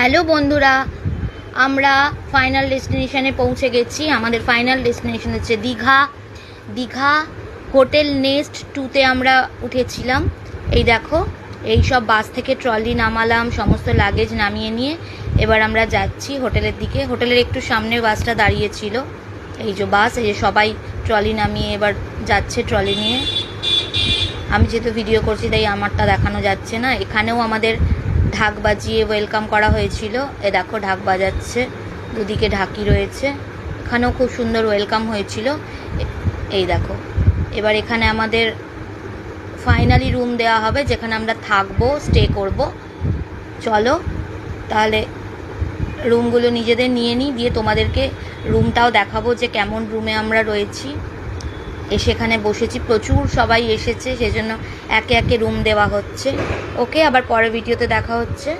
Hello বন্ধুরা, আমরা final ডেস্টিনেশনে পৌঁছে গেছি। আমাদের ফাইনাল ডেস্টিনেশন হচ্ছে দীঘা। দীঘা হোটেল নেস্ট 2-তে আমরা উঠেছিলাম। এই দেখো, এই সব বাস থেকে ট্রলি নামালাম, সমস্ত লাগেজ নামিয়ে নিয়ে এবার আমরা যাচ্ছি হোটেলের দিকে। হোটেলের একটু সামনে বাসটা দাঁড়িয়েছিল। এই যে বাস, এই যে সবাই ট্রলি নামিয়ে এবার যাচ্ছে ট্রলি নিয়ে। আমি যেহেতু ভিডিও করছি তাই আমারটা দেখানো যাচ্ছে না। এখানেও আমাদের ঢাক বাজিয়ে ওয়েলকাম করা হয়েছিল। এ দেখো ঢাক বাজাচ্ছে, দুদিকে ঢাকি রয়েছে। এখানেও খুব সুন্দর ওয়েলকাম হয়েছিল। এই দেখো, এবার এখানে আমাদের ফাইনালি রুম দেওয়া হবে, যেখানে আমরা থাকবো, স্টে করব। চলো তাহলে রুমগুলো নিজেদের নিয়ে নিই, দিয়ে তোমাদেরকে রুমটাও দেখাবো যে কেমন রুমে আমরা রয়েছি। সেখানে বসেছি, প্রচুর সবাই এসেছে, সেজন্য একে একে রুম দেওয়া হচ্ছে। ওকে, আবার পরের ভিডিওতে দেখা হচ্ছে।